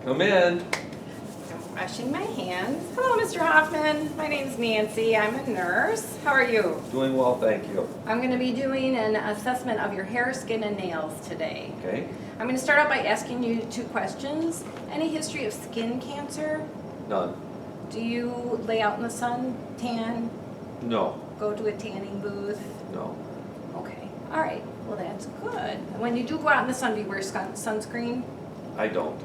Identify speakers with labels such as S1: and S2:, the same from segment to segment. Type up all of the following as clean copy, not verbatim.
S1: Come in.
S2: I'm washing my hands. Hello, Mr. Hoffman. My name's Nancy. I'm a nurse. How are you?
S1: Doing well, thank you.
S2: I'm going to be doing an assessment of your hair, skin, and nails today.
S1: Okay?
S2: I'm going to start out by asking you 2 questions. Any history of skin cancer?
S1: None.
S2: Do you lay out in the sun, tan,
S1: No.
S2: go to a tanning booth?
S1: No.
S2: Okay. All right. Well, that's good. When you do go out in the sun, do you wear sunscreen?
S1: I don't.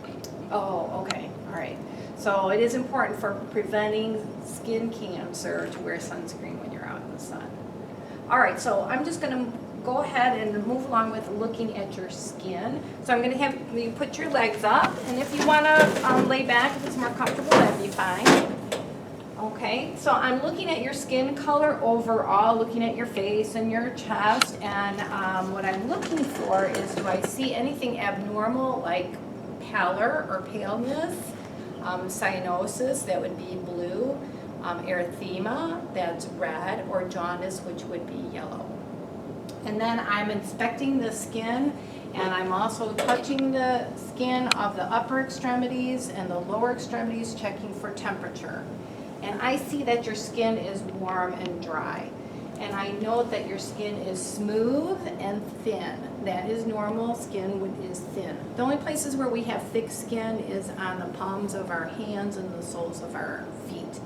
S2: Oh, okay. All right. So it is important for preventing skin cancer to wear sunscreen when you're out in the sun. All right, so I'm just going to go ahead and move along with looking at your skin. So I'm going to have you put your legs up, and if you want to lay back, if it's more comfortable, that'd be fine. Okay, so I'm looking at your skin color overall, looking at your face and your chest, and what I'm looking for is, do I see anything abnormal like pallor or paleness, cyanosis, that would be blue, erythema, that's red, or jaundice, which would be yellow. And then I'm inspecting the skin, and I'm also touching the skin of the upper extremities and the lower extremities, checking for temperature. And I see that your skin is warm and dry. And I know that your skin is smooth and thin. That is normal. Skin is thin. The only places where we have thick skin is on the palms of our hands and the soles of our feet.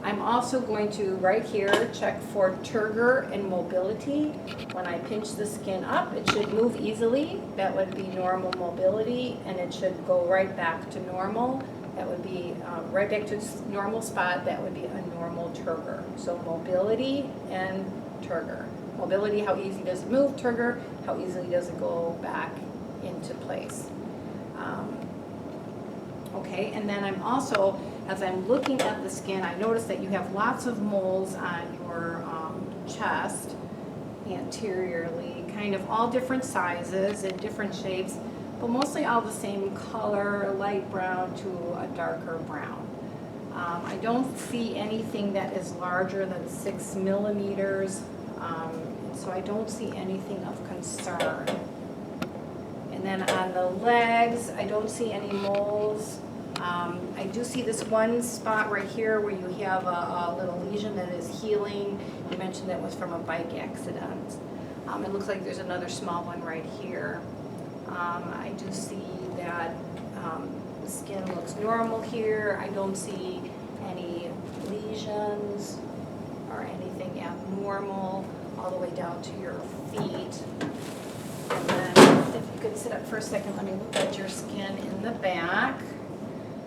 S2: I'm also going to, right here, check for turgor and mobility. When I pinch the skin up, it should move easily. That would be normal mobility, and it should go right back to normal. That would be right back to its normal spot. That would be a normal turgor. So mobility and turgor. Mobility, how easy does it move? Turgor, how easily does it go back into place? Okay, and then I'm also, as I'm looking at the skin, I notice that you have lots of moles on your chest, anteriorly, kind of all different sizes and different shapes, but mostly all the same color, light brown to a darker brown. I don't see anything that is larger than 6 millimeters, so I don't see anything of concern. And then on the legs, I don't see any moles. I do see this one spot right here where you have a little lesion that is healing. You mentioned that was from a bike accident. It looks like there's another small one right here. I do see that the skin looks normal here. I don't see any lesions or anything abnormal all the way down to your feet. And then if you could sit up for a second, let me look at your skin in the back.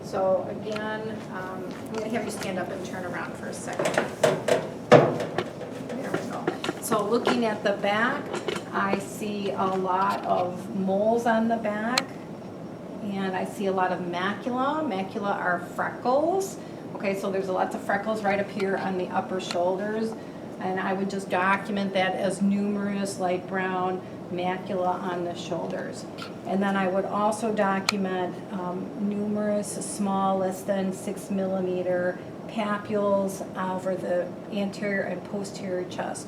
S2: So again, I'm going to have you stand up and turn around for a second. There we go. So looking at the back, I see a lot of moles on the back, and I see a lot of macula. Macula are freckles. Okay, so there's lots of freckles right up here on the upper shoulders, and I would just document that as numerous light brown macula on the shoulders. And then I would also document numerous small, less than 6 millimeter papules over the anterior and posterior chest.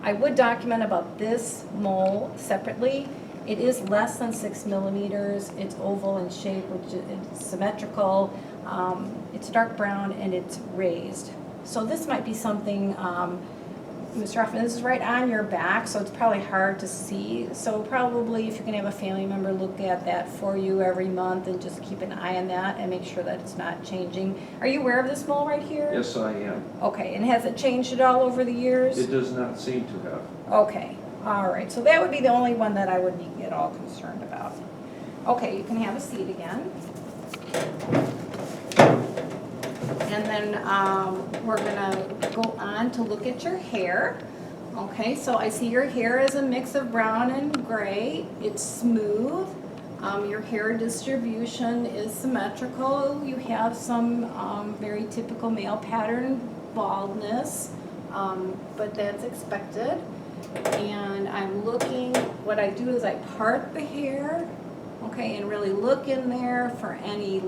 S2: I would document about this mole separately. It is less than 6 millimeters. It's oval in shape, which is symmetrical. It's dark brown and it's raised. So this might be something, Mr. Hoffman, this is right on your back, so it's probably hard to see. So probably if you can have a family member look at that for you every month and just keep an eye on that and make sure that it's not changing. Are you aware of this mole right here?
S1: Yes, I am.
S2: Okay, and has it changed at all over the years?
S1: It does not seem to have.
S2: Okay, all right, so that would be the only one that I would be at all concerned about. Okay, you can have a seat again. And then we're gonna go on to look at your hair. Okay, so I see your hair is a mix of brown and gray. It's smooth. Your hair distribution is symmetrical. You have some very typical male pattern baldness, but that's expected. And I'm looking, what I do is I part the hair, okay, and really look in there for any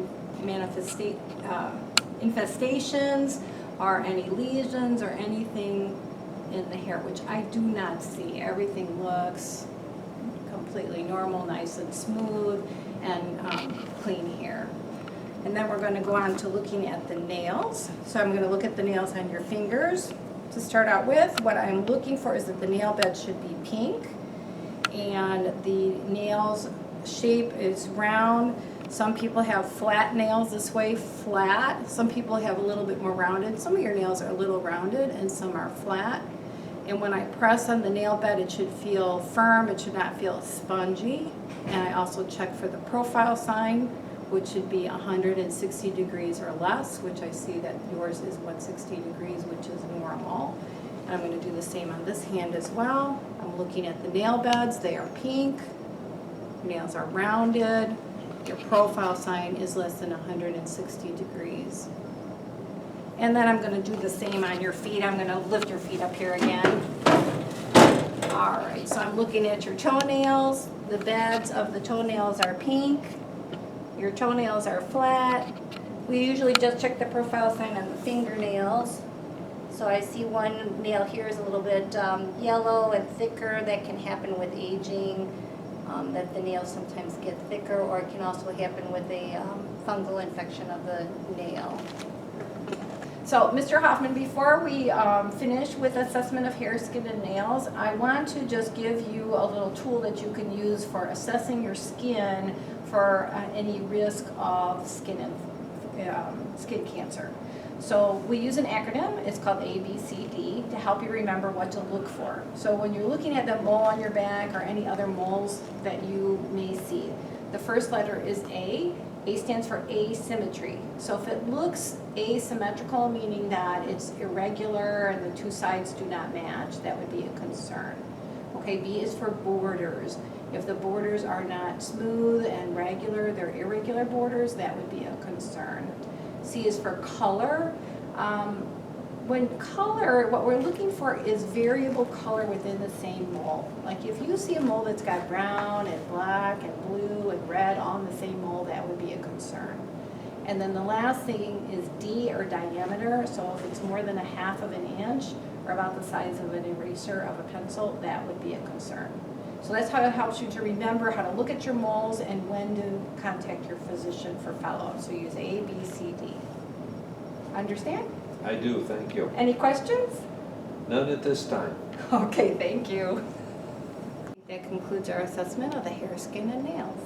S2: infestations or any lesions or anything in the hair, which I do not see. Everything looks completely normal, nice and smooth, and clean hair. And then we're going to go on to looking at the nails. So I'm going to look at the nails on your fingers. To start out with, what I'm looking for is that the nail bed should be pink and the nails shape is round. Some people have flat nails this way, flat. Some people have a little bit more rounded. Some of your nails are a little rounded and some are flat. And when I press on the nail bed, it should feel firm. It should not feel spongy. And I also check for the profile sign, which should be 160 degrees or less, which I see that yours is 160 degrees, which is normal. And I'm going to do the same on this hand as well. I'm looking at the nail beds. They are pink. Nails are rounded. Your profile sign is less than 160 degrees. And then I'm going to do the same on your feet. I'm going to lift your feet up here again. All right, so I'm looking at your toenails. The beds of the toenails are pink. Your toenails are flat. We usually just check the profile sign on the fingernails. So I see one nail here is a little bit yellow and thicker. That can happen with aging, that the nails sometimes get thicker, or it can also happen with a fungal infection of the nail. So, Mr. Hoffman, before we finish with assessment of hair, skin, and nails, I want to just give you a little tool that you can use for assessing your skin for any risk of skin cancer. So we use an acronym, it's called ABCD, to help you remember what to look for. So when you're looking at the mole on your back or any other moles that you may see, the first letter is A. A stands for asymmetry. So if it looks asymmetrical, meaning that it's irregular and the two sides do not match, that would be a concern. Okay, B is for borders. If the borders are not smooth and regular, they're irregular borders, that would be a concern. C is for color. When color, what we're looking for is variable color within the same mole. Like if you see a mole that's got brown and black and blue and red all in the same mole, that would be a concern. And then the last thing is D, or diameter. So if it's more than 1/2 of an inch or about the size of an eraser of a pencil, that would be a concern. So that's how it helps you to remember how to look at your moles and when to contact your physician for follow-up. So use A, B, C, D. Understand?
S1: I do, thank you.
S2: Any questions?
S1: None at this time.
S2: Okay, thank you. That concludes our assessment of the hair, skin, and nails.